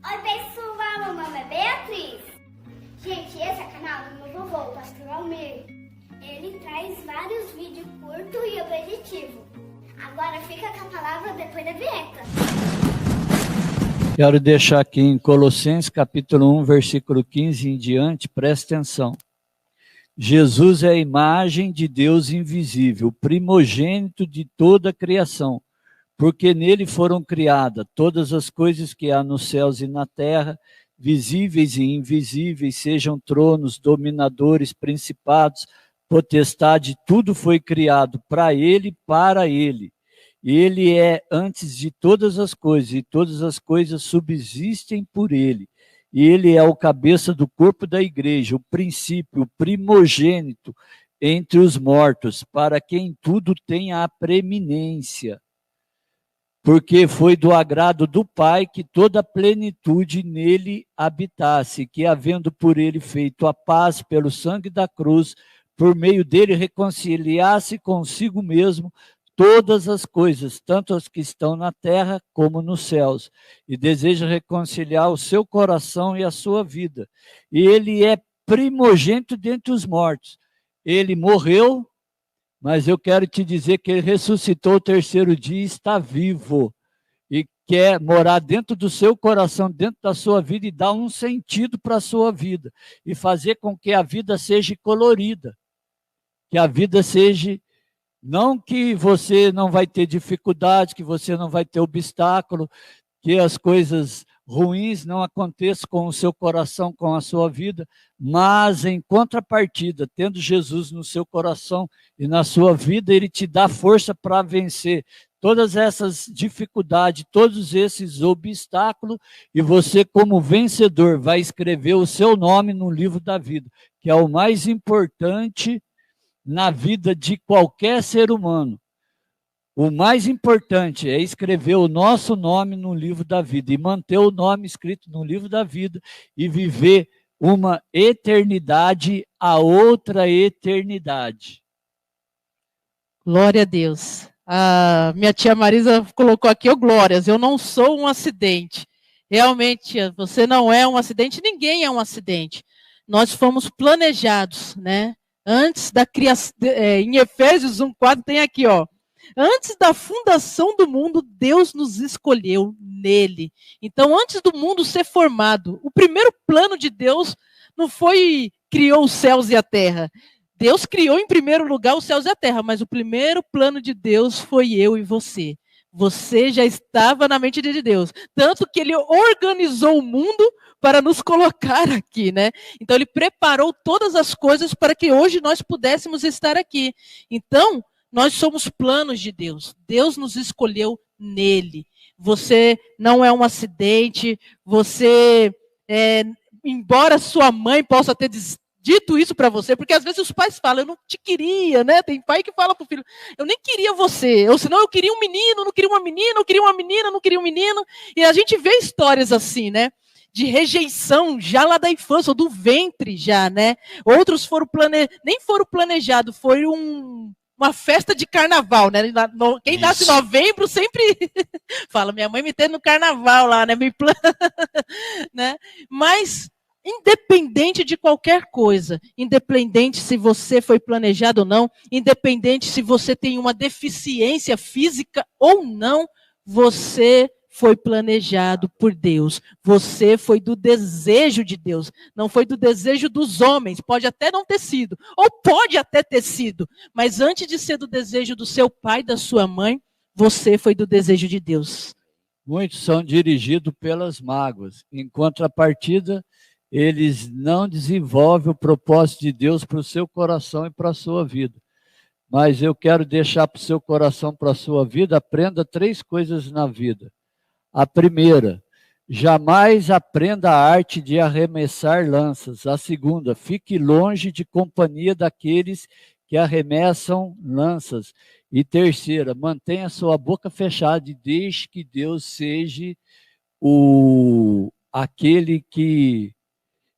Oi pessoal, meu nome é Beatriz. Gente, esse é o canal do meu vovô, o Pastor Almir. Ele traz vários vídeos curtos e objetivos. Agora fica com a palavra depois da vinheta. Quero deixar aqui em Colossenses capítulo 1, versículo 15 em diante, presta atenção. Jesus é a imagem de Deus invisível, primogênito de toda a criação, porque nele foram criadas todas as coisas que há nos céus e na terra, visíveis e invisíveis, sejam tronos, dominadores, principados, potestade, tudo foi criado para ele, para ele. Ele é antes de todas as coisas, e todas as coisas subsistem por ele. E ele é o cabeça do corpo da igreja, o princípio, o primogênito entre os mortos, para quem tudo tem a preeminência. Porque foi do agrado do Pai que toda a plenitude nele habitasse, que havendo por ele feito a paz pelo sangue da cruz, por meio dele reconciliasse consigo mesmo todas as coisas, tanto as que estão na terra como nos céus, e deseja reconciliar o seu coração e a sua vida. E ele é primogênito dentre os mortos. Ele morreu, mas eu quero te dizer que ele ressuscitou o terceiro dia e está vivo. E quer morar dentro do seu coração, dentro da sua vida e dar um sentido para a sua vida. E fazer com que a vida seja colorida. Que a vida seja... Não que você não vai ter dificuldade, que você não vai ter obstáculo, que as coisas ruins não aconteçam com o seu coração, com a sua vida, mas em contrapartida, tendo Jesus no seu coração e na sua vida, ele te dá força para vencer todas essas dificuldades, todos esses obstáculos, e você, como vencedor, vai escrever o seu nome no livro da vida, que é o mais importante na vida de qualquer ser humano. O mais importante é escrever o nosso nome no livro da vida e manter o nome escrito no livro da vida e viver uma eternidade a outra eternidade. Glória a Deus. A minha tia Marisa colocou aqui, glórias, eu não sou um acidente. Realmente, você não é um acidente, ninguém é um acidente. Nós fomos planejados, né? Antes da criação, em Efésios 1:4 tem aqui, ó. Antes da fundação do mundo, Deus nos escolheu nele. Então, antes do mundo ser formado, o primeiro plano de Deus não foi criou os céus e a terra. Deus criou em primeiro lugar os céus e a terra, mas o primeiro plano de Deus foi eu e você. Você já estava na mente de Deus. Tanto que ele organizou o mundo para nos colocar aqui, né? Então, ele preparou todas as coisas para que hoje nós pudéssemos estar aqui. Então, nós somos planos de Deus. Deus nos escolheu nele. Você não é um acidente. Você, embora sua mãe possa ter dito isso para você, porque às vezes os pais falam, eu não te queria, né? Tem pai que fala para o filho, eu nem queria você, ou senão eu queria um menino, não queria uma menina, eu queria uma menina, não queria um menino, e a gente vê histórias assim, né? De rejeição já lá da infância, ou do ventre já, né? Outros foram nem foram planejados, foi uma festa de carnaval, né? Quem nasce em novembro sempre fala, minha mãe me teve no carnaval lá, né? Né? Mas independente de qualquer coisa, independente se você foi planejado ou não, independente se você tem uma deficiência física ou não, você foi planejado por Deus. Você foi do desejo de Deus, não foi do desejo dos homens. Pode até não ter sido, ou pode até ter sido, mas antes de ser do desejo do seu pai e da sua mãe, você foi do desejo de Deus. Muitos são dirigidos pelas mágoas. Em contrapartida, eles não desenvolvem o propósito de Deus para o seu coração e para a sua vida. Mas eu quero deixar para o seu coração, para a sua vida, aprenda 3 coisas na vida. A primeira, jamais aprenda a arte de arremessar lanças. A segunda, fique longe de companhia daqueles que arremessam lanças. E terceira, mantenha sua boca fechada e deixe que Deus seja aquele que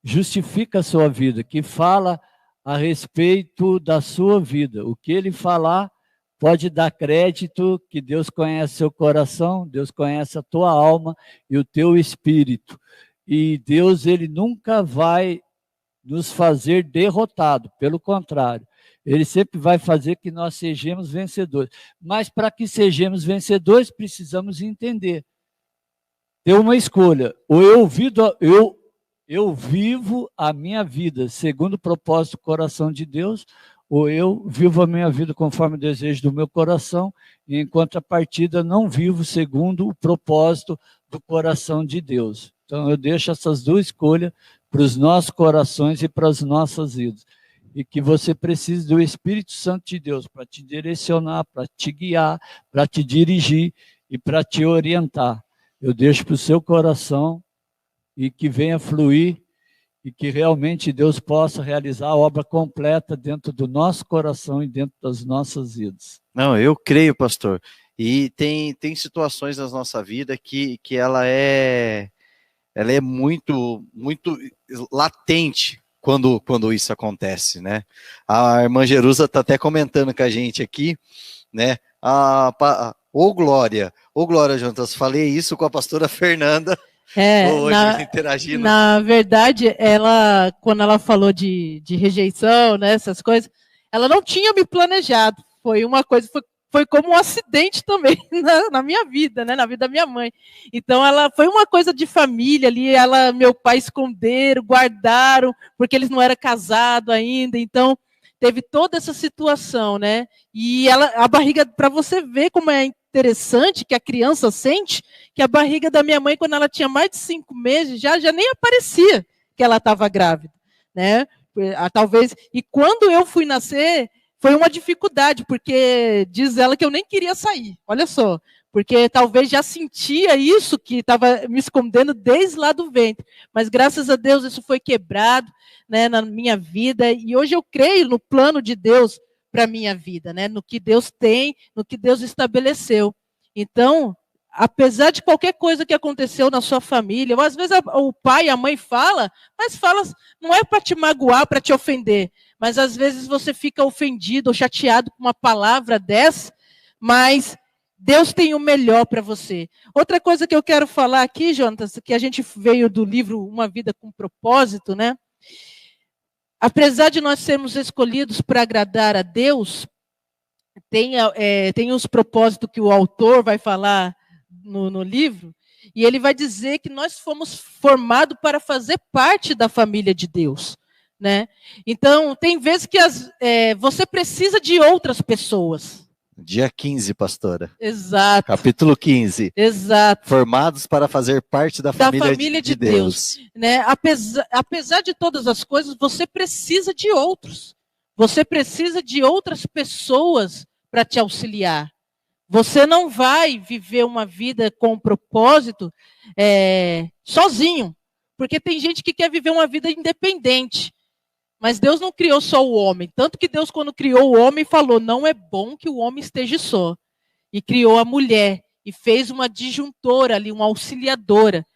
justifica a sua vida, que fala a respeito da sua vida. O que ele falar, pode dar crédito que Deus conhece seu coração, Deus conhece a tua alma e o teu espírito. E Deus, ele nunca vai nos fazer derrotado, pelo contrário. Ele sempre vai fazer que nós sejamos vencedores. Mas para que sejamos vencedores, precisamos entender. Ter uma escolha. Ou eu vivo a minha vida segundo o propósito do coração de Deus, ou eu vivo a minha vida conforme o desejo do meu coração, e em contrapartida não vivo segundo o propósito do coração de Deus. Então eu deixo essas duas escolhas para os nossos corações e para as nossas vidas. E que você precise do Espírito Santo de Deus para te direcionar, para te guiar, para te dirigir e para te orientar. Eu deixo para o seu coração e que venha fluir e que realmente Deus possa realizar a obra completa dentro do nosso coração e dentro das nossas vidas. Não, eu creio, pastor. E tem situações na nossa vida que ela é muito latente quando isso acontece, né? A irmã Jerusa está até comentando com a gente aqui, né? Ô Glória, Jonas, falei isso com a pastora Fernanda. Hoje, interagindo. Na verdade, quando ela falou de rejeição, né, essas coisas, ela não tinha me planejado. Foi uma coisa, foi como um acidente também na minha vida, né, na vida da minha mãe. Então, foi uma coisa de família ali, meu pai esconderam, guardaram, porque eles não eram casados ainda. Então, teve toda essa situação, né? E a barriga, para você ver como é interessante que a criança sente, que a barriga da minha mãe, quando ela tinha mais de 5 meses, já nem aparecia que ela estava grávida, né? Talvez, e quando eu fui nascer, foi uma dificuldade, porque diz ela que eu nem queria sair, olha só, porque talvez já sentia isso, que estava me escondendo desde lá do ventre, mas graças a Deus isso foi quebrado, né, na minha vida, e hoje eu creio no plano de Deus para a minha vida, né, no que Deus tem, no que Deus estabeleceu. Então, apesar de qualquer coisa que aconteceu na sua família, ou às vezes o pai e a mãe mas fala não é para te magoar, para te ofender, mas às vezes você fica ofendido ou chateado com uma palavra dessa, mas Deus tem o melhor para você. Outra coisa que eu quero falar aqui, Jonas, que a gente veio do livro Uma Vida com Propósito, né? Apesar de nós sermos escolhidos para agradar a Deus, tem os propósitos que o autor vai falar no livro, e ele vai dizer que nós fomos formados para fazer parte da família de Deus, né? Então, tem vezes que você precisa de outras pessoas. Dia 15, pastora. Exato. Capítulo 15. Exato. Formados para fazer parte da família de Deus. Né? Apesar de todas as coisas, você precisa de outros. Você precisa de outras pessoas para te auxiliar. Você não vai viver uma vida com propósito sozinho. Porque tem gente que quer viver uma vida independente. Mas Deus não criou só o homem. Tanto que Deus, quando criou o homem, falou, não é bom que o homem esteja só. E criou a mulher. E fez uma disjuntora ali, uma auxiliadora.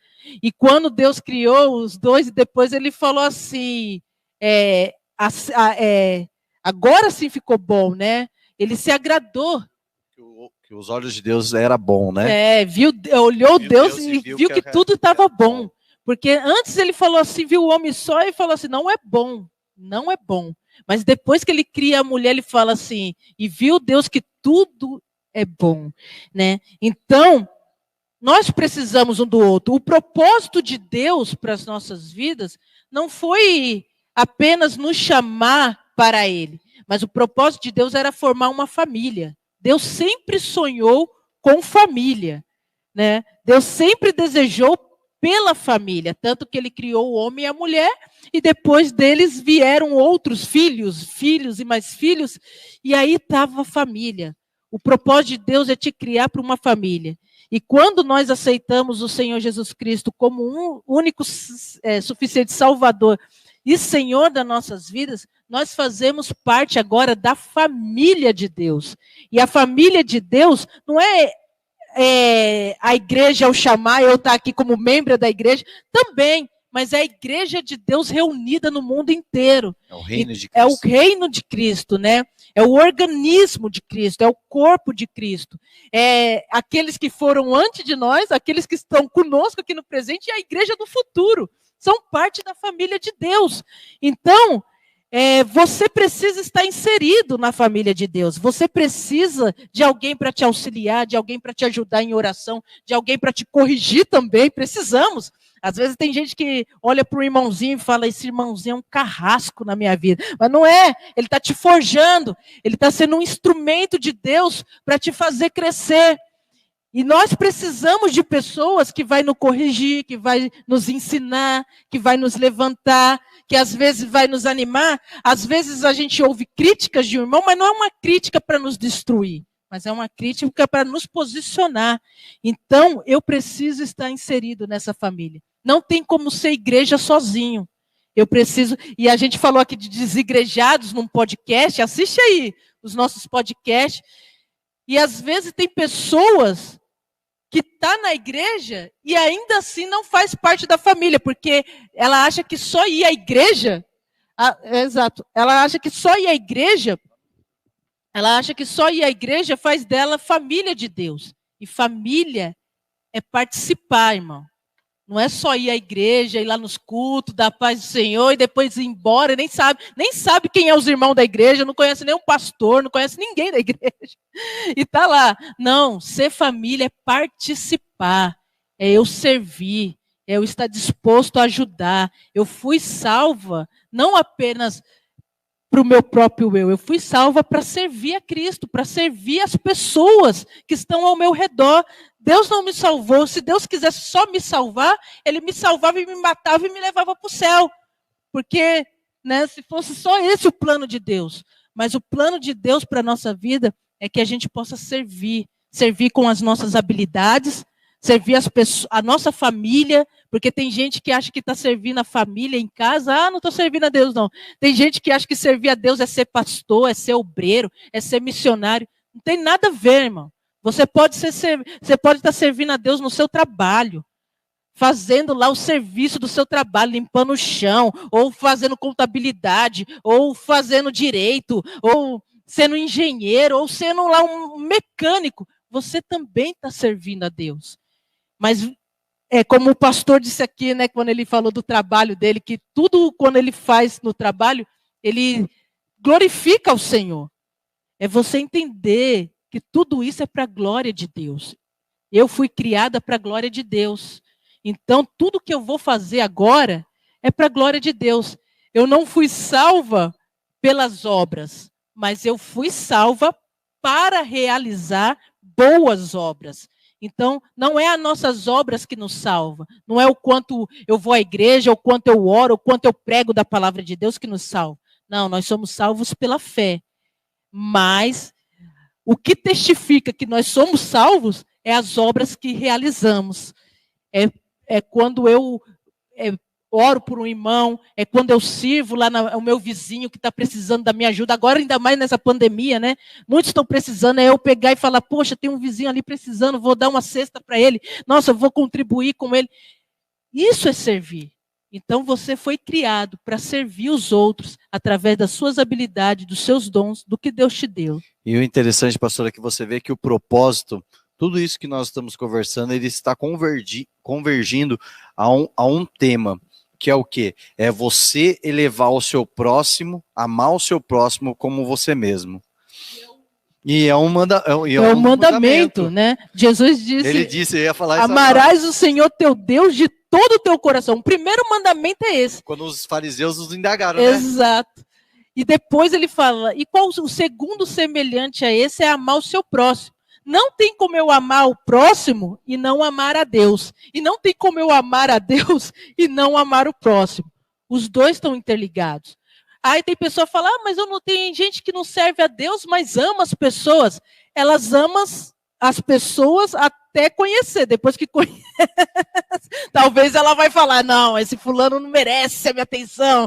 E quando Deus criou os dois, depois ele falou assim, agora sim ficou bom, né? Ele se agradou. Que os olhos de Deus era bom, né? Olhou Deus e viu que tudo estava bom. Porque antes ele falou assim, viu o homem só e falou assim, não é bom. Não é bom. Mas depois que ele cria a mulher, ele fala assim, e viu Deus que tudo é bom, né? Então, nós precisamos um do outro. O propósito de Deus para as nossas vidas não foi apenas nos chamar para Ele, mas o propósito de Deus era formar uma família. Deus sempre sonhou com família, né? Deus sempre desejou pela família, tanto que ele criou o homem e a mulher, e depois deles vieram outros filhos e mais filhos, e aí estava a família. O propósito de Deus é te criar para uma família. E quando nós aceitamos o Senhor Jesus Cristo como um único, suficiente Salvador e Senhor das nossas vidas, nós fazemos parte agora da família de Deus. E a família de Deus não é a igreja ao chamar, eu estar aqui como membro da igreja, também, mas é a igreja de Deus reunida no mundo inteiro. É o reino de Cristo. É o reino de Cristo, né? é o organismo de Cristo, é o corpo de Cristo. É aqueles que foram antes de nós, aqueles que estão conosco aqui no presente e a igreja do futuro. São parte da família de Deus. Então, você precisa estar inserido na família de Deus. Você precisa de alguém para te auxiliar, de alguém para te ajudar em oração, de alguém para te corrigir também. Precisamos. Às vezes tem gente que olha para o irmãozinho e fala, esse irmãozinho é um carrasco na minha vida. Mas não é, ele está te forjando, ele está sendo um instrumento de Deus para te fazer crescer. E nós precisamos de pessoas que vai nos corrigir, que vai nos ensinar, que vai nos levantar, que às vezes vai nos animar. Às vezes a gente ouve críticas de um irmão, mas não é uma crítica para nos destruir, mas é uma crítica para nos posicionar. Então, eu preciso estar inserido nessa família. Não tem como ser igreja sozinho. Eu preciso, e a gente falou aqui de desigrejados num podcast, assiste aí os nossos podcasts, e às vezes tem pessoas que está na igreja e ainda assim não faz parte da família, porque ela acha que só ir à igreja, exato, ela acha que só ir à igreja faz dela família de Deus. E família é participar, irmão. Não é só ir à igreja, ir lá nos cultos, dar a paz do Senhor e depois ir embora, nem sabe quem é os irmãos da igreja, não conhece nem o pastor, não conhece ninguém da igreja. E tá lá. Não, ser família é participar, é eu servir, é eu estar disposto a ajudar. Eu fui salva, não apenas para o meu próprio eu fui salva para servir a Cristo, para servir as pessoas que estão ao meu redor. Deus não me salvou. Se Deus quisesse só me salvar, Ele me salvava e me matava e me levava para o céu. Porque, se fosse só esse o plano de Deus. Mas o plano de Deus para a nossa vida é que a gente possa servir com as nossas habilidades, servir a nossa família, porque tem gente que acha que está servindo a família em casa. Não estou servindo a Deus, não. Tem gente que acha que servir a Deus é ser pastor, é ser obreiro, é ser missionário. Não tem nada a ver, irmão. Você pode estar servindo a Deus no seu trabalho, fazendo lá o serviço do seu trabalho, limpando o chão, ou fazendo contabilidade, ou fazendo direito, ou sendo engenheiro, ou sendo lá um mecânico. Você também está servindo a Deus. Mas como o pastor disse aqui, quando ele falou do trabalho dele, que tudo quando ele faz no trabalho, ele glorifica ao Senhor. É você entender que tudo isso é para a glória de Deus. Eu fui criada para a glória de Deus. Então, tudo que eu vou fazer agora é para a glória de Deus. Eu não fui salva pelas obras, mas eu fui salva para realizar boas obras. Então, não é as nossas obras que nos salvam. Não é o quanto eu vou à igreja, o quanto eu oro, o quanto eu prego da palavra de Deus que nos salva. Não, nós somos salvos pela fé. Mas o que testifica que nós somos salvos é as obras que realizamos. É quando eu oro por um irmão, é quando eu sirvo lá o meu vizinho que está precisando da minha ajuda. Agora, ainda mais nessa pandemia, Muitos estão precisando, é eu pegar e falar, poxa, tem um vizinho ali precisando, vou dar uma cesta para ele. Nossa, eu vou contribuir com ele. Isso é servir. Então, você foi criado para servir os outros através das suas habilidades, dos seus dons, do que Deus te deu. E o interessante, pastor, é que você vê que o propósito, tudo isso que nós estamos conversando, ele está convergindo a um tema, que é o quê? É você elevar o seu próximo, amar o seu próximo como você mesmo. E é um mandamento, Jesus disse, ele disse, eu ia falar isso amarás agora o Senhor teu Deus de todo o teu coração. O primeiro mandamento é esse. Quando os fariseus os indagaram, Exato. E depois ele fala, e qual o segundo semelhante a esse é amar o seu próximo. Não tem como eu amar o próximo e não amar a Deus. E não tem como eu amar a Deus e não amar o próximo. Os dois estão interligados. Aí tem pessoa que fala, mas eu não tenho gente que não serve a Deus, mas ama as pessoas. Elas amam as pessoas até conhecer. Depois que conhece, talvez ela vai falar, não, esse fulano não merece a minha atenção.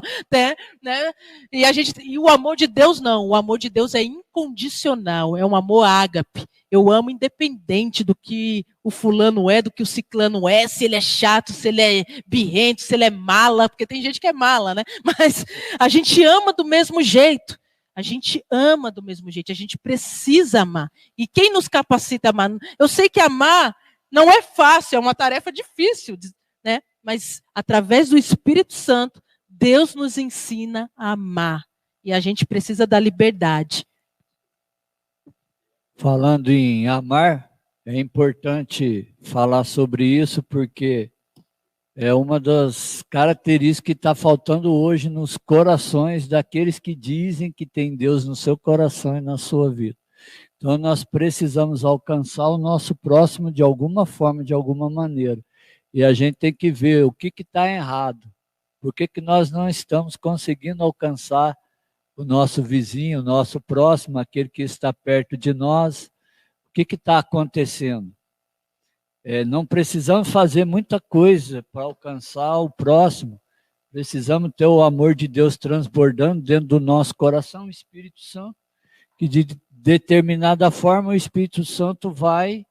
E o amor de Deus não. O amor de Deus é incondicional. É um amor ágape. Eu amo independente do que o fulano é, do que o ciclano é, se ele é chato, se ele é birrento, se ele é mala, porque tem gente que é mala, Mas a gente ama do mesmo jeito. A gente ama do mesmo jeito, a gente precisa amar. E quem nos capacita a amar? Eu sei que amar não é fácil, é uma tarefa difícil, né? Mas através do Espírito Santo, Deus nos ensina a amar. E a gente precisa da liberdade. Falando em amar, é importante falar sobre isso, porque é uma das características que está faltando hoje nos corações daqueles que dizem que tem Deus no seu coração e na sua vida. Então, nós precisamos alcançar o nosso próximo de alguma forma, de alguma maneira. E a gente tem que ver o que está errado. Por que nós não estamos conseguindo alcançar o nosso vizinho, o nosso próximo, aquele que está perto de nós? O que está acontecendo? Não precisamos fazer muita coisa para alcançar o próximo. Precisamos ter o amor de Deus transbordando dentro do nosso coração, o Espírito Santo, que de determinada forma o Espírito Santo vai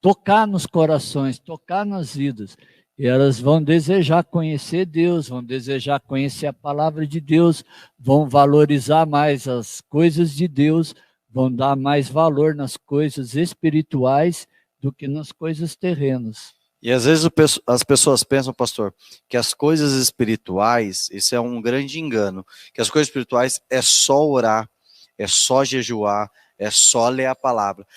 tocar nos corações, tocar nas vidas. E elas vão desejar conhecer Deus, vão desejar conhecer a palavra de Deus, vão valorizar mais as coisas de Deus, vão dar mais valor nas coisas espirituais do que nas coisas terrenas. E às vezes as pessoas pensam, pastor, que as coisas espirituais, isso é um grande engano, que as coisas espirituais é só orar, é só jejuar, é só ler a palavra.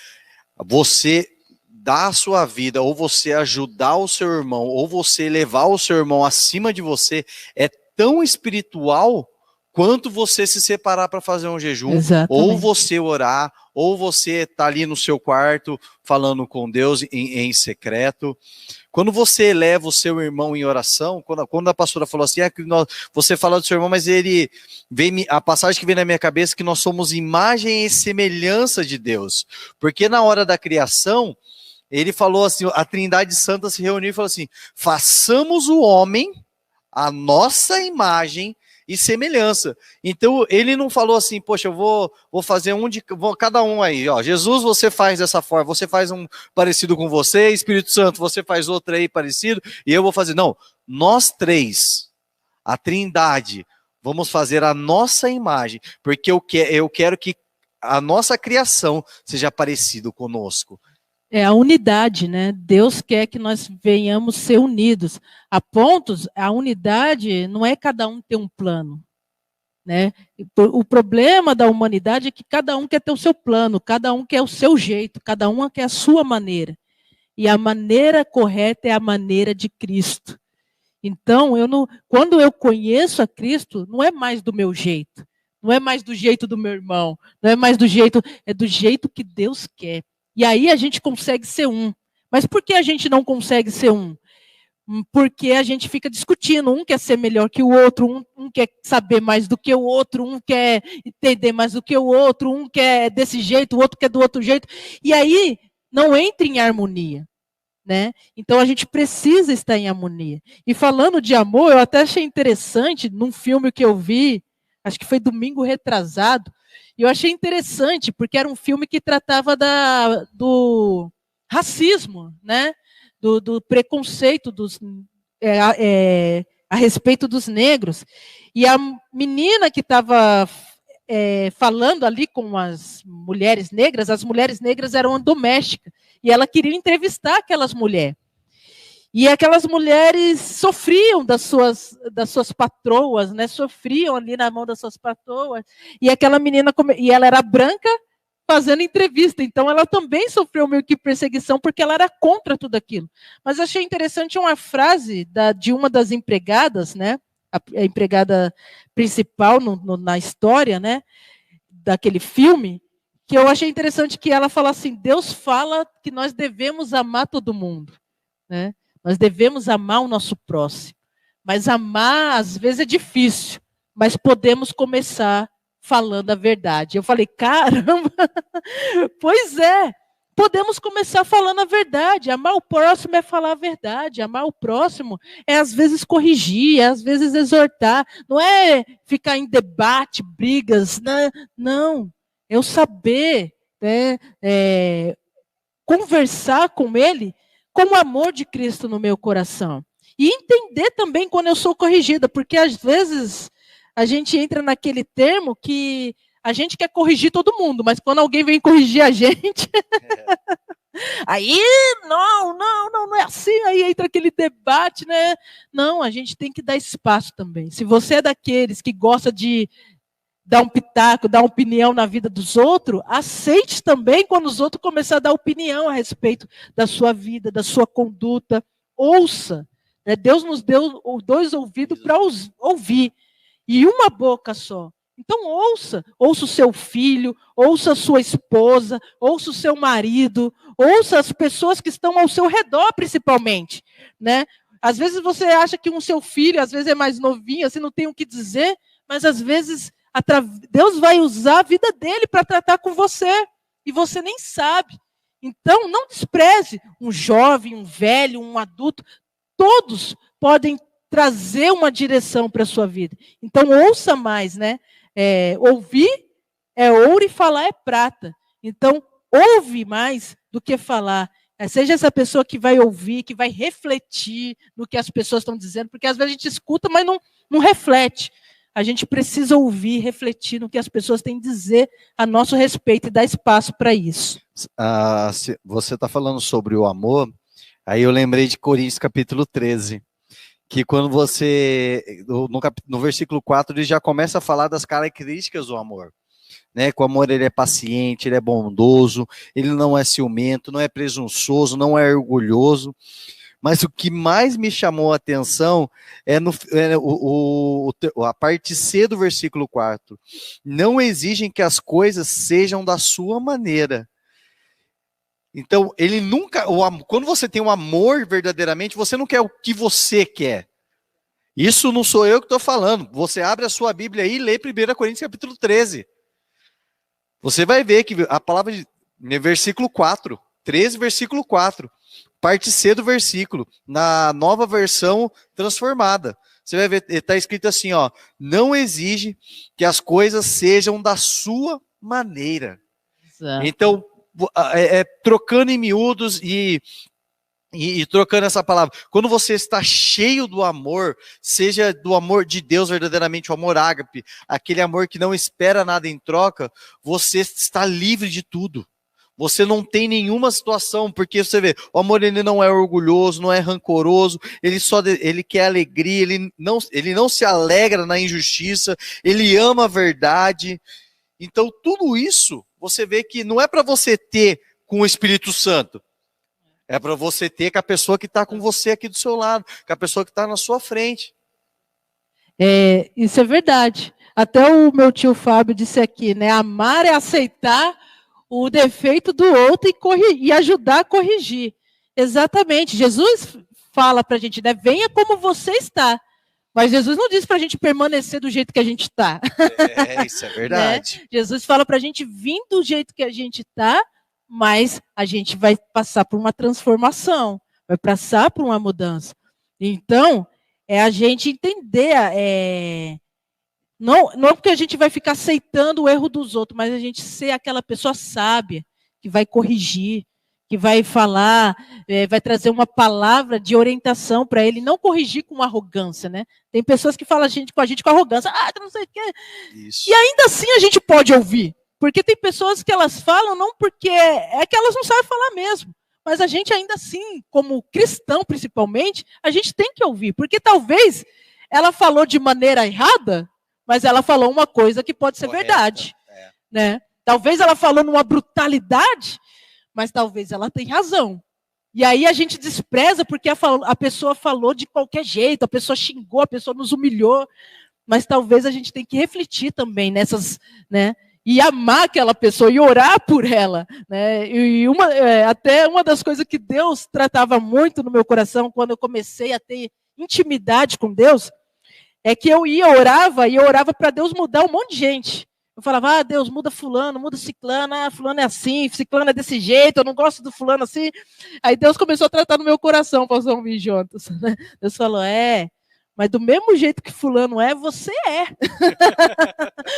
Você dar a sua vida, ou você ajudar o seu irmão, ou você levar o seu irmão acima de você, é tão espiritual quanto você se separar para fazer um jejum, Exatamente. Ou você orar, ou você tá ali no seu quarto falando com Deus em secreto. Quando você eleva o seu irmão em oração, quando a pastora falou assim, você fala do seu irmão, mas ele vem, a passagem que vem na minha cabeça é que nós somos imagem e semelhança de Deus, porque na hora da criação, ele falou assim, a Trindade Santa se reuniu e falou assim, façamos o homem a nossa imagem e semelhança. Então, ele não falou assim, poxa, eu vou fazer cada um aí, ó, Jesus, você faz dessa forma, você faz um parecido com você, Espírito Santo, você faz outro aí parecido, e eu vou fazer. Não, nós três, a Trindade, vamos fazer a nossa imagem, porque eu quero que a nossa criação seja parecido conosco. É a unidade, né? Deus quer que nós venhamos ser unidos. A unidade não é cada um ter um plano, né? O problema da humanidade é que cada um quer ter o seu plano, cada um quer o seu jeito, cada um quer a sua maneira. E a maneira correta é a maneira de Cristo. Então, quando eu conheço a Cristo, não é mais do meu jeito, não é mais do jeito do meu irmão, não é mais do jeito, é do jeito que Deus quer. E aí a gente consegue ser um. Mas por que a gente não consegue ser um? Porque a gente fica discutindo. Um quer ser melhor que o outro, um quer saber mais do que o outro, um quer entender mais do que o outro, um quer desse jeito, o outro quer do outro jeito. E aí não entra em harmonia, né? Então a gente precisa estar em harmonia. E falando de amor, eu até achei interessante, num filme que eu vi, acho que foi domingo retrasado, e eu achei interessante, porque era um filme que tratava do racismo, né? Do preconceito a respeito dos negros. E a menina que estava falando ali com as mulheres negras eram domésticas, e ela queria entrevistar aquelas mulheres. E aquelas mulheres sofriam das suas patroas, né? Sofriam ali na mão das suas patroas. E aquela menina, e ela era branca, fazendo entrevista. Então, ela também sofreu meio que perseguição, porque ela era contra tudo aquilo. Mas achei interessante uma frase de uma das empregadas, né? A empregada principal na história, né? Daquele filme, que eu achei interessante que ela fala assim, Deus fala que nós devemos amar todo mundo, né? Nós devemos amar o nosso próximo. Mas amar, às vezes, é difícil. Mas podemos começar falando a verdade. Eu falei, caramba, pois é. Podemos começar falando a verdade. Amar o próximo é falar a verdade. Amar o próximo é, às vezes, corrigir, é, às vezes, exortar. Não é ficar em debate, brigas. Não. Eu saber, né, conversar com ele com o amor de Cristo no meu coração. E entender também quando eu sou corrigida, porque às vezes a gente entra naquele termo que a gente quer corrigir todo mundo, mas quando alguém vem corrigir a gente, aí não é assim, aí entra aquele debate, né? Não, a gente tem que dar espaço também. Se você é daqueles que gosta de dar um pitaco, dar uma opinião na vida dos outros, aceite também quando os outros começarem a dar opinião a respeito da sua vida, da sua conduta. Ouça. Né? Deus nos deu 2 ouvidos para ouvir e uma boca só. Então ouça o seu filho, ouça a sua esposa, ouça o seu marido, ouça as pessoas que estão ao seu redor, principalmente, né? Às vezes você acha que seu filho, às vezes é mais novinho, assim, não tem o que dizer, mas às vezes Deus vai usar a vida dele para tratar com você, e você nem sabe. Então, não despreze um jovem, um velho, um adulto, todos podem trazer uma direção para a sua vida. Então, ouça mais, né? Ouvir é ouro e falar é prata. Então, ouve mais do que falar. Seja essa pessoa que vai ouvir, que vai refletir no que as pessoas estão dizendo, porque às vezes a gente escuta, mas não reflete. A gente precisa ouvir, refletir no que as pessoas têm a dizer a nosso respeito e dar espaço para isso. Você está falando sobre o amor, aí eu lembrei de Coríntios capítulo 13. Que quando você, no versículo 4, ele já começa a falar das características do amor. Né? Que o amor ele é paciente, ele é bondoso, ele não é ciumento, não é presunçoso, não é orgulhoso. Mas o que mais me chamou a atenção é a parte C do versículo 4. Não exigem que as coisas sejam da sua maneira. Então, ele nunca, quando você tem um amor verdadeiramente, você não quer o que você quer. Isso não sou eu que estou falando. Você abre a sua Bíblia aí e lê 1 Coríntios capítulo 13. Você vai ver que a palavra de versículo 4, 13, versículo 4, parte C do versículo, na nova versão transformada. Você vai ver, está escrito assim, ó, não exige que as coisas sejam da sua maneira. Exato. Então, trocando em miúdos e trocando essa palavra, quando você está cheio do amor, seja do amor de Deus verdadeiramente, o amor ágape, aquele amor que não espera nada em troca, você está livre de tudo. Você não tem nenhuma situação, porque você vê, o amor ele não é orgulhoso, não é rancoroso, ele quer alegria, ele não se alegra na injustiça, ele ama a verdade. Então tudo isso, você vê que não é para você ter com o Espírito Santo, é para você ter com a pessoa que está com você aqui do seu lado, com a pessoa que está na sua frente. Isso é verdade. Até o meu tio Fábio disse aqui, né? Amar é aceitar o defeito do outro e ajudar a corrigir. Exatamente. Jesus fala para a gente, né? Venha como você está. Mas Jesus não diz para a gente permanecer do jeito que a gente está. Isso é verdade. Né? Jesus fala para a gente vir do jeito que a gente está, mas a gente vai passar por uma transformação, vai passar por uma mudança. Então, é a gente entender, não porque a gente vai ficar aceitando o erro dos outros, mas a gente ser aquela pessoa sábia, que vai corrigir, que vai falar, vai trazer uma palavra de orientação para ele, não corrigir com arrogância, né? Tem pessoas que falam com a gente com arrogância, não sei o quê. Isso. E ainda assim a gente pode ouvir. Porque tem pessoas que elas falam não porque é que elas não sabem falar mesmo. Mas a gente ainda assim, como cristão principalmente, a gente tem que ouvir. Porque talvez ela falou de maneira errada, mas ela falou uma coisa que pode ser correta, verdade. Né? Talvez ela falou numa brutalidade, mas talvez ela tenha razão. E aí a gente despreza porque a pessoa falou de qualquer jeito, a pessoa xingou, a pessoa nos humilhou. Mas talvez a gente tenha que refletir também nessas, né? E amar aquela pessoa e orar por ela. Né? E até uma das coisas que Deus tratava muito no meu coração, quando eu comecei a ter intimidade com Deus, é que eu orava para Deus mudar um monte de gente. Eu falava, Deus, muda fulano, muda ciclano, fulano é assim, ciclano é desse jeito, eu não gosto do fulano assim. Aí Deus começou a tratar no meu coração, pastor Luiz Jontas. Deus falou, mas do mesmo jeito que fulano é, você é.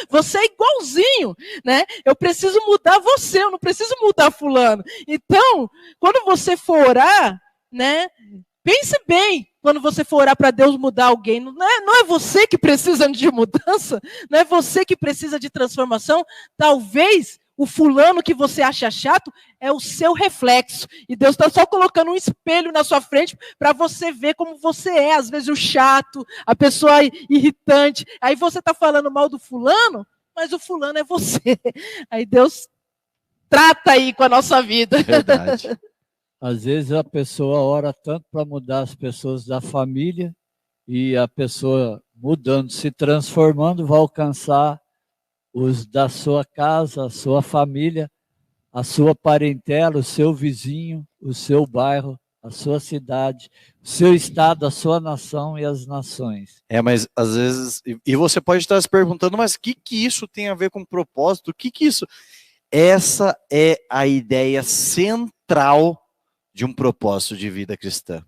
Você é igualzinho, né? Eu preciso mudar você, eu não preciso mudar fulano. Então, quando você for orar, né, pense bem quando você for orar para Deus mudar alguém, não é você que precisa de mudança, não é você que precisa de transformação. Talvez o fulano que você acha chato é o seu reflexo. E Deus está só colocando um espelho na sua frente para você ver como você é. Às vezes o chato, a pessoa irritante. Aí você está falando mal do fulano, mas o fulano é você. Aí Deus trata aí com a nossa vida. Verdade. Às vezes a pessoa ora tanto para mudar as pessoas da família e a pessoa mudando, se transformando, vai alcançar os da sua casa, a sua família, a sua parentela, o seu vizinho, o seu bairro, a sua cidade, o seu estado, a sua nação e as nações. Mas às vezes, e você pode estar se perguntando, mas o que isso tem a ver com propósito? O que isso... Essa é a ideia central de um propósito de vida cristã.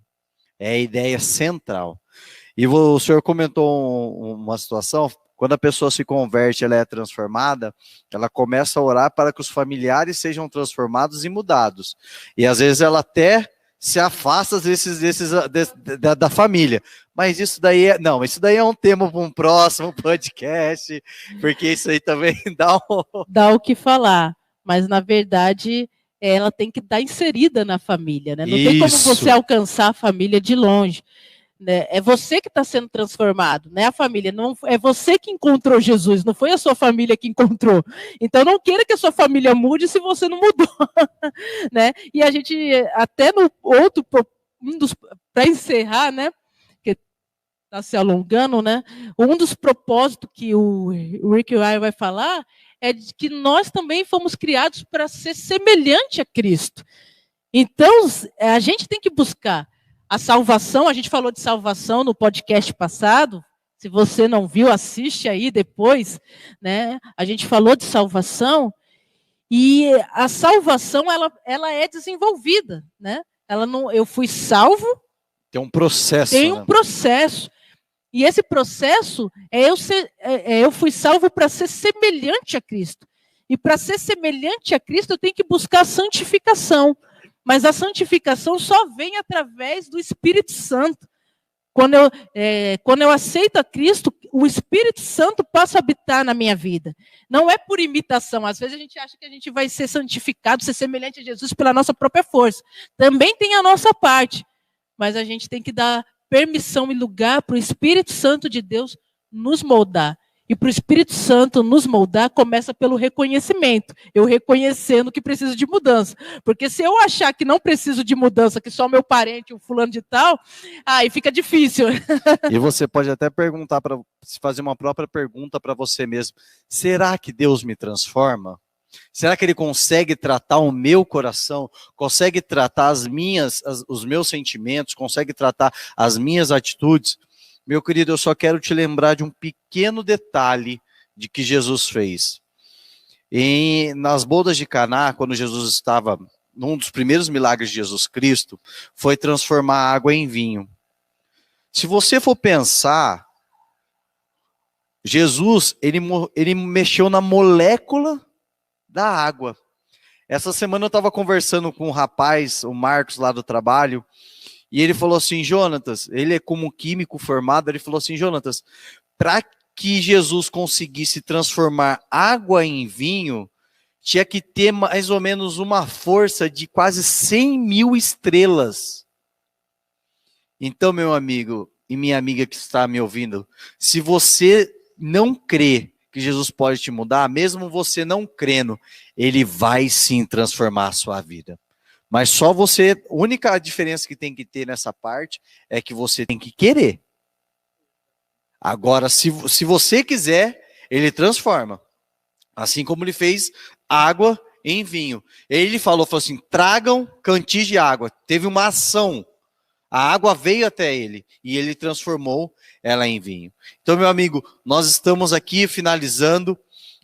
É a ideia central. E o senhor comentou uma situação, quando a pessoa se converte, ela é transformada, ela começa a orar para que os familiares sejam transformados e mudados. E às vezes ela até se afasta da família. Mas isso daí é um tema para um próximo podcast, porque isso aí também dá o que falar. Mas, na verdade, ela tem que estar inserida na família, né? Não tem como você alcançar a família de longe. Né? É você que está sendo transformado, né? A família. Não, é você que encontrou Jesus, não foi a sua família que encontrou. Então, não queira que a sua família mude se você não mudou. Né? E a gente, até no outro, para encerrar, né? Que está se alongando, né? Um dos propósitos que o Rick Warren vai falar é de que nós também fomos criados para ser semelhante a Cristo. Então, a gente tem que buscar a salvação. A gente falou de salvação no podcast passado. Se você não viu, assiste aí depois. Né? A gente falou de salvação. E a salvação, ela é desenvolvida. Né? Eu fui salvo. Tem um processo. Tem um processo. E esse processo eu fui salvo para ser semelhante a Cristo. E para ser semelhante a Cristo, eu tenho que buscar a santificação. Mas a santificação só vem através do Espírito Santo. Quando eu aceito a Cristo, o Espírito Santo passa a habitar na minha vida. Não é por imitação. Às vezes a gente acha que a gente vai ser santificado, ser semelhante a Jesus pela nossa própria força. Também tem a nossa parte. Mas a gente tem que dar permissão e lugar para o Espírito Santo de Deus nos moldar. E para o Espírito Santo nos moldar, começa pelo reconhecimento. Eu reconhecendo que preciso de mudança. Porque se eu achar que não preciso de mudança, que só meu parente, o fulano de tal, aí fica difícil. E você pode até fazer uma própria pergunta para você mesmo. Será que Deus me transforma? Será que Ele consegue tratar o meu coração? Consegue tratar os meus sentimentos? Consegue tratar as minhas atitudes? Meu querido, eu só quero te lembrar de um pequeno detalhe de que Jesus fez. Nas bodas de Caná, quando Jesus estava, num dos primeiros milagres de Jesus Cristo, foi transformar água em vinho. Se você for pensar, Jesus, ele mexeu na molécula da água. Essa semana eu estava conversando com um rapaz, o Marcos, lá do trabalho, e ele falou assim, Jonatas, ele é como químico formado, ele falou assim, Jonatas, para que Jesus conseguisse transformar água em vinho, tinha que ter mais ou menos uma força de quase 100 mil estrelas. Então, meu amigo e minha amiga que está me ouvindo, se você não crê que Jesus pode te mudar, mesmo você não crendo, Ele vai sim transformar a sua vida. Mas só você, a única diferença que tem que ter nessa parte é que você tem que querer. Agora, se você quiser, Ele transforma. Assim como Ele fez água em vinho. Ele falou assim, tragam cantis de água. Teve uma ação. A água veio até Ele e Ele transformou ela em vinho. Então, meu amigo, nós estamos aqui finalizando.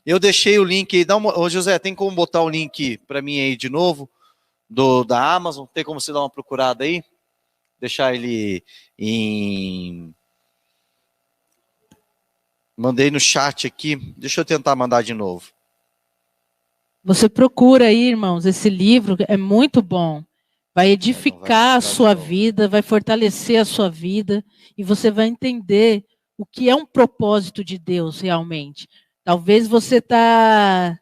Eu deixei o link aí. Ô, José, tem como botar o link para mim aí de novo? Da Amazon? Tem como você dar uma procurada aí? Deixar ele em... Mandei no chat aqui. Deixa eu tentar mandar de novo. Você procura aí, irmãos, esse livro é muito bom. vai edificar a sua vida. vida, vai fortalecer a sua vida, e você vai entender o que é um propósito de Deus realmente. Talvez você está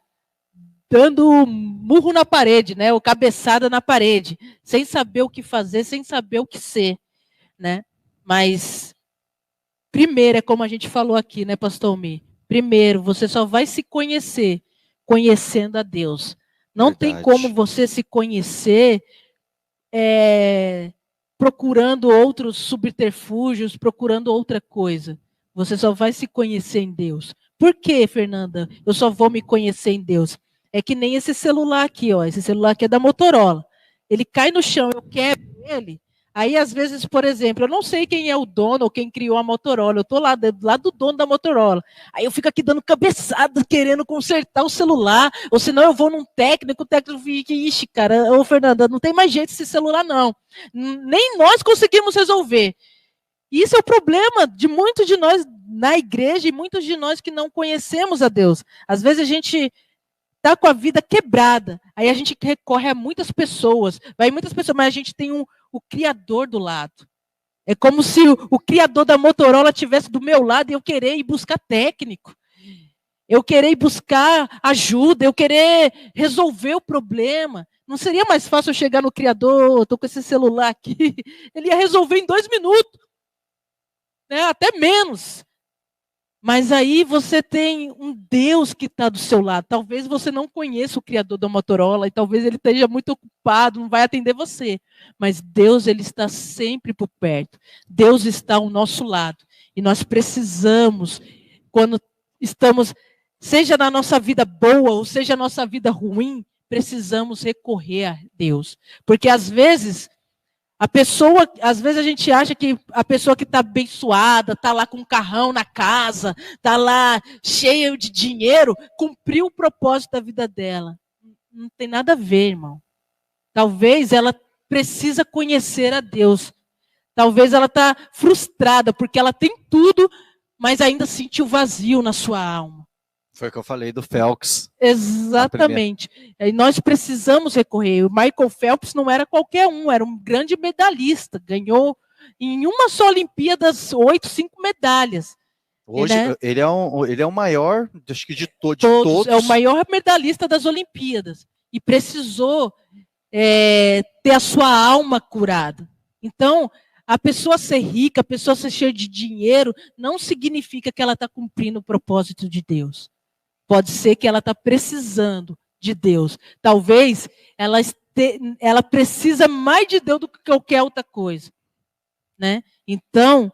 dando um murro na parede, né? Ou cabeçada na parede, sem saber o que fazer, sem saber o que ser, né? Mas primeiro, é como a gente falou aqui, né, Pastor Mi? Primeiro, você só vai se conhecer conhecendo a Deus. Não tem Verdade. como você se conhecer procurando outros subterfúgios, procurando outra coisa. Você só vai se conhecer em Deus. Por que, Fernanda? Eu só vou me conhecer em Deus. É que nem esse celular aqui, ó. Esse celular aqui é da Motorola. Ele cai no chão, eu quebro ele. Aí, às vezes, por exemplo, eu não sei quem é o dono ou quem criou a Motorola. Eu estou lá do dono da Motorola. Aí eu fico aqui dando cabeçada, querendo consertar o celular. Ou senão eu vou num técnico, o técnico fica, ixi, cara, ô Fernanda, não tem mais jeito esse celular, não. Nem nós conseguimos resolver. Isso é o problema de muitos de nós na igreja e muitos de nós que não conhecemos a Deus. Às vezes a gente está com a vida quebrada. Aí a gente recorre a muitas pessoas. Vai muitas pessoas, mas a gente tem o Criador do lado. É como se o Criador da Motorola estivesse do meu lado e eu querer ir buscar técnico. Eu querer ir buscar ajuda, eu querer resolver o problema. Não seria mais fácil eu chegar no Criador, estou com esse celular aqui, ele ia resolver em 2 minutos. Né? Até menos. Mas aí você tem um Deus que está do seu lado. Talvez você não conheça o Criador da Motorola e talvez ele esteja muito ocupado, não vai atender você. Mas Deus, ele está sempre por perto. Deus está ao nosso lado. E nós precisamos, quando estamos, seja na nossa vida boa ou seja na nossa vida ruim, precisamos recorrer a Deus. Porque às vezes a gente acha que a pessoa que está abençoada, está lá com um carrão na casa, está lá cheia de dinheiro, cumpriu o propósito da vida dela. Não tem nada a ver, irmão. Talvez ela precisa conhecer a Deus. Talvez ela está frustrada, porque ela tem tudo, mas ainda sentiu vazio na sua alma. Foi o que eu falei do Phelps. Exatamente. E nós precisamos recorrer. O Michael Phelps não era qualquer um, era um grande medalhista. Ganhou em uma só Olimpíada 5 medalhas. Hoje, né? ele é o maior, acho que de todos. É o maior medalhista das Olimpíadas. E precisou ter a sua alma curada. Então, a pessoa ser rica, a pessoa ser cheia de dinheiro, não significa que ela está cumprindo o propósito de Deus. Pode ser que ela está precisando de Deus. Talvez ela precisa mais de Deus do que qualquer outra coisa. Né? Então,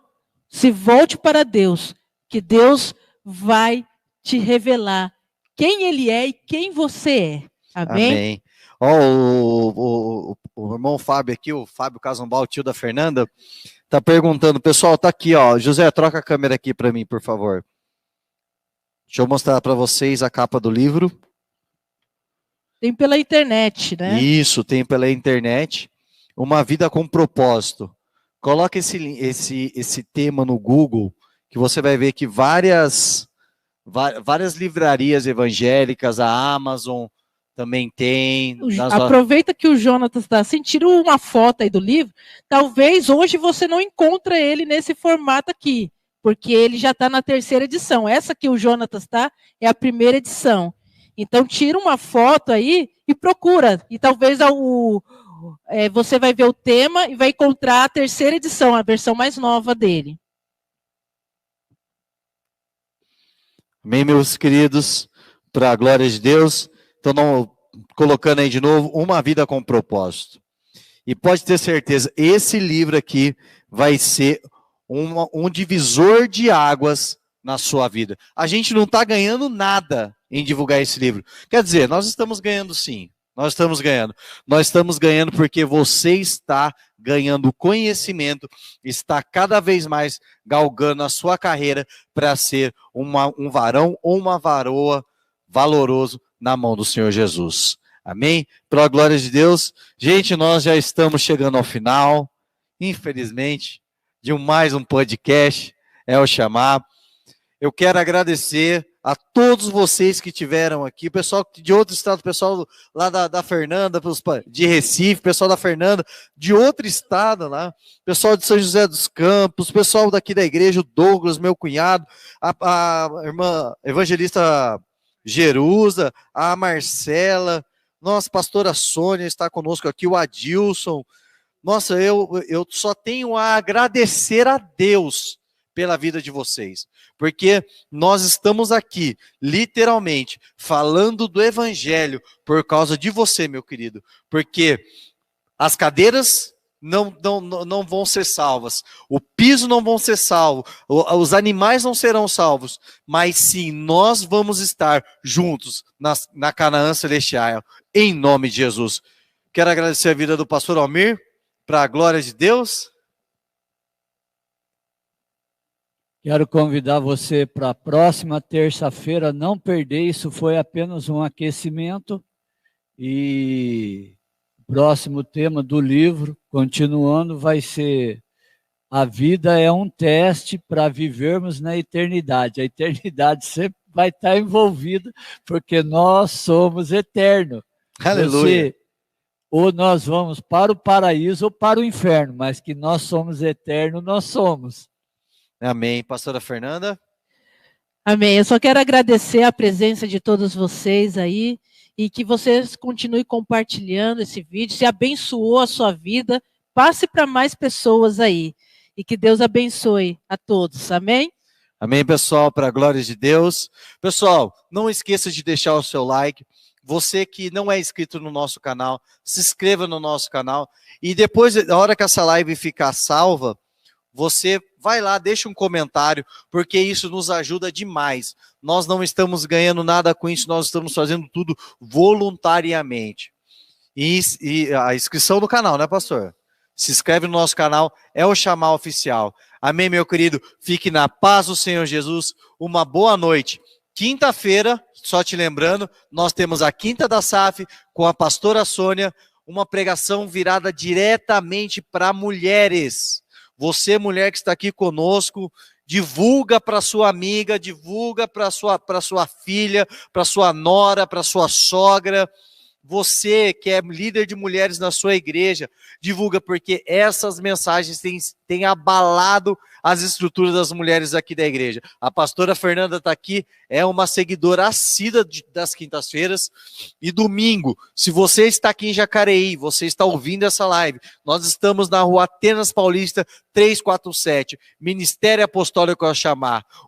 se volte para Deus, que Deus vai te revelar quem Ele é e quem você é. Amém? Amém. Ó, o irmão Fábio aqui, o Fábio Casambal, tio da Fernanda, tá perguntando, pessoal, tá aqui, ó, José, troca a câmera aqui para mim, por favor. Deixa eu mostrar para vocês a capa do livro. Tem pela internet, né? Isso, tem pela internet. Uma vida com propósito. Coloca esse tema no Google, que você vai ver que várias livrarias evangélicas, a Amazon também tem. Aproveita que o Jonatas está assim, tira uma foto aí do livro. Talvez hoje você não encontre ele nesse formato aqui, porque ele já está na 3ª edição. Essa que o Jonatas está é a 1ª edição. Então, tira uma foto aí e procura. E talvez você vai ver o tema e vai encontrar a 3ª edição, a versão mais nova dele. Amém, meus queridos, para a glória de Deus. Então, colocando aí de novo, uma vida com propósito. E pode ter certeza, esse livro aqui vai ser um divisor de águas na sua vida. A gente não está ganhando nada em divulgar esse livro. Quer dizer, nós estamos ganhando sim. Nós estamos ganhando. Nós estamos ganhando porque você está ganhando conhecimento, está cada vez mais galgando a sua carreira para ser um varão ou uma varoa valoroso na mão do Senhor Jesus. Amém? Para a glória de Deus. Gente, nós já estamos chegando ao final, infelizmente, de mais um podcast, é o chamar. Eu quero agradecer a todos vocês que tiveram aqui, pessoal de outro estado, pessoal lá da Fernanda, de Recife, pessoal da Fernanda, de outro estado lá, pessoal de São José dos Campos, pessoal daqui da igreja, o Douglas, meu cunhado, a irmã evangelista Jerusa, a Marcela, nossa pastora Sônia está conosco aqui, o Adilson. Nossa, eu só tenho a agradecer a Deus pela vida de vocês, porque nós estamos aqui, literalmente, falando do Evangelho por causa de você, meu querido, porque as cadeiras não vão ser salvas, o piso não vão ser salvo, os animais não serão salvos, mas sim, nós vamos estar juntos na Canaã Celestial, em nome de Jesus. Quero agradecer a vida do pastor Almir, para a glória de Deus. Quero convidar você para a próxima terça-feira, não perder, isso foi apenas um aquecimento. E o próximo tema do livro, continuando, vai ser: a vida é um teste para vivermos na eternidade. A eternidade sempre vai estar envolvida, porque nós somos eternos. Aleluia. Ou nós vamos para o paraíso ou para o inferno, mas que nós somos eternos, nós somos. Amém. Pastora Fernanda? Amém. Eu só quero agradecer a presença de todos vocês aí e que vocês continuem compartilhando esse vídeo. Se abençoou a sua vida, passe para mais pessoas aí. E que Deus abençoe a todos. Amém? Amém, pessoal, para a glória de Deus. Pessoal, não esqueça de deixar o seu like. Você que não é inscrito no nosso canal, se inscreva no nosso canal. E depois, na hora que essa live ficar salva, você vai lá, deixa um comentário, porque isso nos ajuda demais. Nós não estamos ganhando nada com isso, nós estamos fazendo tudo voluntariamente. E a inscrição no canal, né, pastor? Se inscreve no nosso canal, é o Chamar Oficial. Amém, meu querido? Fique na paz do Senhor Jesus. Uma boa noite. Quinta-feira, só te lembrando, nós temos a Quinta da SAF com a pastora Sônia, uma pregação virada diretamente para mulheres. Você, mulher que está aqui conosco, divulga para sua amiga, divulga para sua filha, para sua nora, para sua sogra. Você que é líder de mulheres na sua igreja, divulga, porque essas mensagens têm abalado as estruturas das mulheres aqui da igreja. A pastora Fernanda está aqui, é uma seguidora assídua das quintas-feiras. E domingo, se você está aqui em Jacareí, você está ouvindo essa live, nós estamos na rua Atenas Paulista 347, Ministério Apostólico ao Chamar.